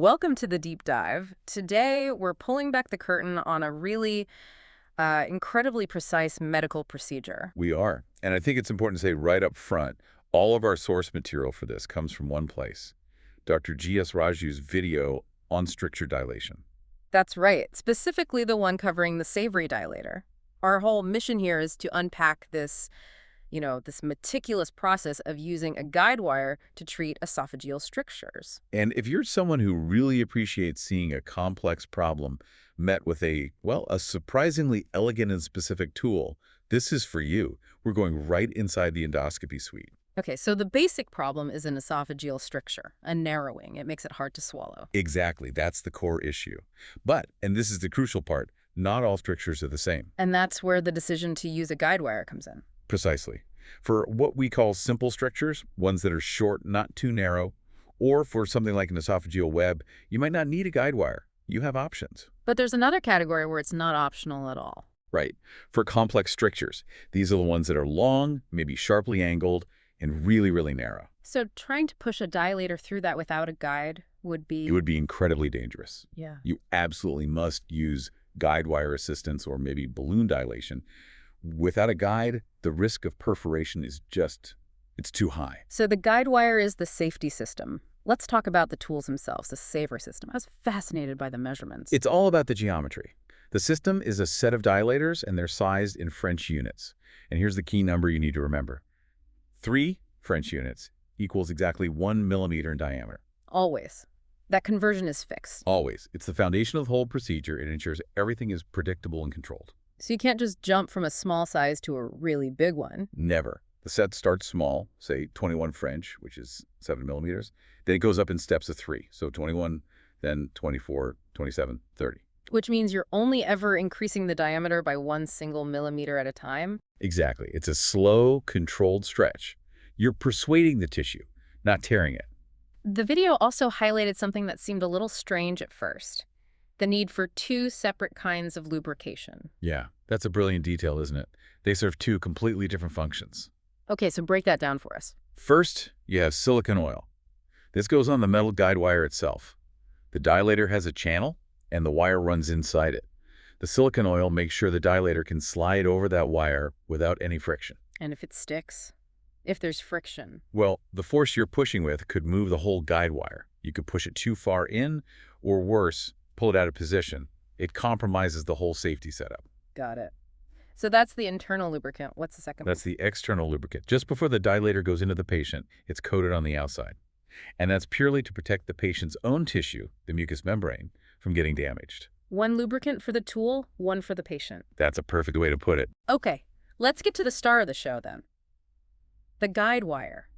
Welcome to the deep dive. Today, we're pulling back the curtain on a really incredibly precise medical procedure. We are. And I think it's important to say right up front, all of our source material for this comes from one place, Dr. G.S. Raju's video on stricture dilation. That's right, specifically the one covering the Savary dilator. Our whole mission here is to unpack this meticulous process of using a guide wire to treat esophageal strictures. And if you're someone who really appreciates seeing a complex problem met with a surprisingly elegant and specific tool, this is for you. We're going right inside the endoscopy suite. Okay, so the basic problem is an esophageal stricture, a narrowing. It makes it hard to swallow. Exactly. That's the core issue. But, and this is the crucial part, not all strictures are the same. And that's where the decision to use a guide wire comes in. Precisely. For what we call simple strictures, ones that are short, not too narrow, or for something like an esophageal web, you might not need a guide wire. You have options. But there's another category where it's not optional at all. Right. For complex strictures, these are the ones that are long, maybe sharply angled, and really, really narrow. So trying to push a dilator through that without a guide would be... It would be incredibly dangerous. Yeah. You absolutely must use guide wire assistance or maybe balloon dilation. Without a guide, the risk of perforation is it's too high. So the guide wire is the safety system. Let's talk about the tools themselves, the Savary system. I was fascinated by the measurements. It's all about the geometry. The system is a set of dilators, and they're sized in French units. And here's the key number you need to remember. 3 French units equals exactly 1 millimeter in diameter. Always. That conversion is fixed. Always. It's the foundation of the whole procedure. It ensures everything is predictable and controlled. So you can't just jump from a small size to a really big one. Never. The set starts small, say 21 French, which is 7 millimeters. Then it goes up in steps of 3. So 21, then 24, 27, 30. Which means you're only ever increasing the diameter by 1 single millimeter at a time? Exactly. It's a slow, controlled stretch. You're persuading the tissue, not tearing it. The video also highlighted something that seemed a little strange at first. The need for 2 separate kinds of lubrication. Yeah, that's a brilliant detail, isn't it? They serve 2 completely different functions. Okay, so break that down for us. First, you have silicone oil. This goes on the metal guide wire itself. The dilator has a channel, and the wire runs inside it. The silicone oil makes sure the dilator can slide over that wire without any friction. And if it sticks? If there's friction? Well, the force you're pushing with could move the whole guide wire. You could push it too far in, or worse, pull it out of position. It compromises the whole safety setup. Got it. So that's the internal lubricant. What's the second one? That's the external lubricant. Just before the dilator goes into the patient, it's coated on the outside. And that's purely to protect the patient's own tissue, the mucous membrane, from getting damaged. 1 lubricant for the tool, 1 for the patient. That's a perfect way to put it. Okay, let's get to the star of the show then. The guide wire.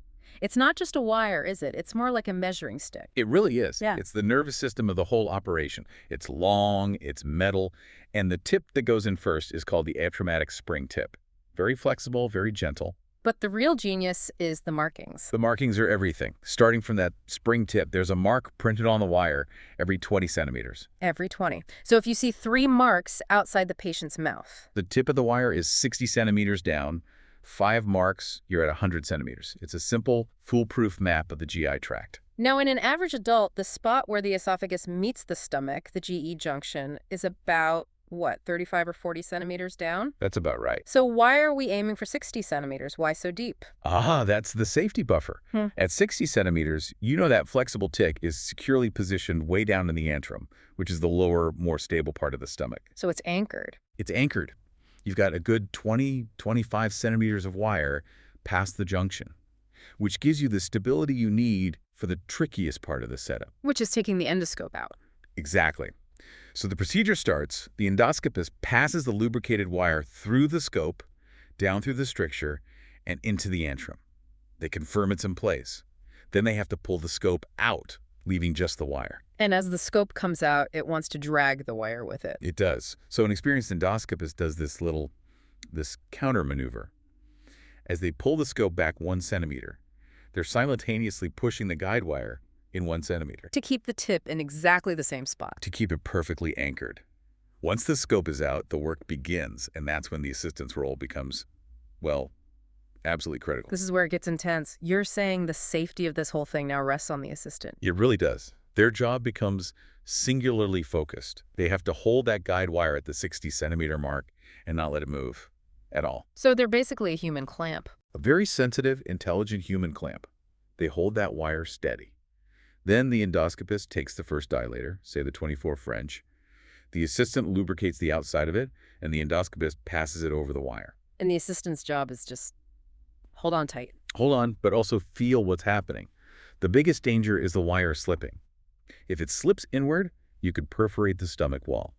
It's not just a wire, is it? It's more like a measuring stick. It really is. Yeah. It's the nervous system of the whole operation. It's long, it's metal, and the tip that goes in first is called the atraumatic spring tip. Very flexible, very gentle. But the real genius is the markings. The markings are everything. Starting from that spring tip, there's a mark printed on the wire every 20 centimeters. Every 20. So if you see 3 marks outside the patient's mouth. The tip of the wire is 60 centimeters down. 5 marks, you're at 100 centimeters. It's a simple, foolproof map of the GI tract. Now, in an average adult, the spot where the esophagus meets the stomach, the GE junction, is about, 35 or 40 centimeters down? That's about right. So why are we aiming for 60 centimeters? Why so deep? That's the safety buffer. At 60 centimeters, you know that flexible tick is securely positioned way down in the antrum, which is the lower, more stable part of the stomach. So it's anchored. It's anchored. You've got a good 20, 25 centimeters of wire past the junction, which gives you the stability you need for the trickiest part of the setup. Which is taking the endoscope out. Exactly. So the procedure starts, the endoscopist passes the lubricated wire through the scope, down through the stricture, and into the antrum. They confirm it's in place. Then they have to pull the scope out, leaving just the wire. And as the scope comes out, it wants to drag the wire with it. It does. So an experienced endoscopist does this counter maneuver. As they pull the scope back 1 centimeter, they're simultaneously pushing the guide wire in 1 centimeter. To keep the tip in exactly the same spot. To keep it perfectly anchored. Once the scope is out, the work begins, and that's when the assistant's role becomes, absolutely critical. This is where it gets intense. You're saying the safety of this whole thing now rests on the assistant. It really does. Their job becomes singularly focused. They have to hold that guide wire at the 60-centimeter mark and not let it move at all. So they're basically a human clamp. A very sensitive, intelligent human clamp. They hold that wire steady. Then the endoscopist takes the first dilator, say the 24 French. The assistant lubricates the outside of it, and the endoscopist passes it over the wire. And the assistant's job is just hold on tight. Hold on, but also feel what's happening. The biggest danger is the wire slipping. If it slips inward, you could perforate the stomach wall.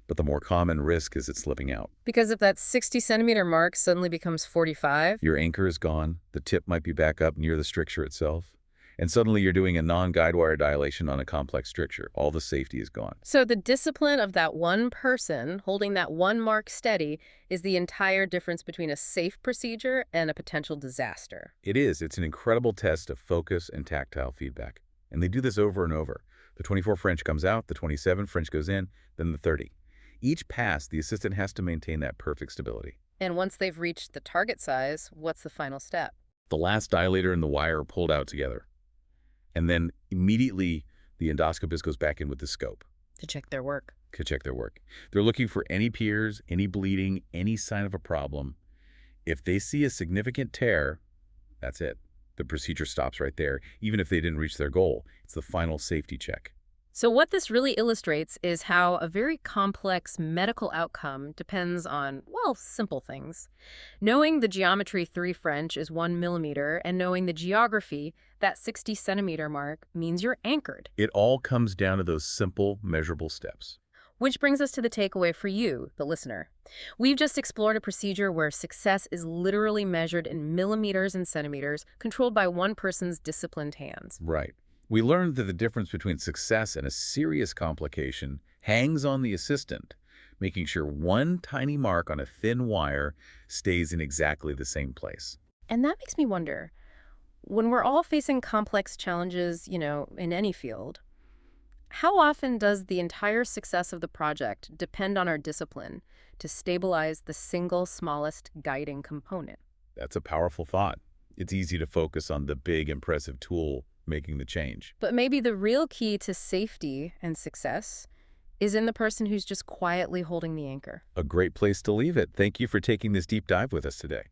But the more common risk is it slipping out. Because if that 60-centimeter mark suddenly becomes 45, Your anchor is gone, the tip might be back up near the stricture itself, and suddenly you're doing a non-guide wire dilation on a complex stricture. All the safety is gone. so the discipline of that one person holding that one mark steady is the entire difference between a safe procedure and a potential disaster. It is. It's an incredible test of focus and tactile feedback. And they do this over and over. The 24 French comes out, the 27 French goes in, then the 30. Each pass, the assistant has to maintain that perfect stability. And once they've reached the target size, what's the final step? The last dilator and the wire are pulled out together. And then immediately the endoscopist goes back in with the scope To check their work. to check their work. They're looking for any tears, any bleeding, any sign of a problem. If they see a significant tear, that's it. The procedure stops right there, even if they didn't reach their goal. It's the final safety check. So what this really illustrates is how a very complex medical outcome depends on, well, simple things. Knowing the geometry 3 French is 1 millimeter and knowing the geography, that 60-centimeter mark, means you're anchored. It all comes down to those simple, measurable steps. Which brings us to the takeaway for you, the listener. We've just explored a procedure where success is literally measured in millimeters and centimeters, controlled by one person's disciplined hands. Right. We learned that the difference between success and a serious complication hangs on the assistant, making sure one tiny mark on a thin wire stays in exactly the same place. And that makes me wonder, when we're all facing complex challenges, in any field, how often does the entire success of the project depend on our discipline to stabilize the single smallest guiding component? That's a powerful thought. It's easy to focus on the big, impressive tool making the change. But maybe the real key to safety and success is in the person who's just quietly holding the anchor. A great place to leave it. Thank you for taking this deep dive with us today.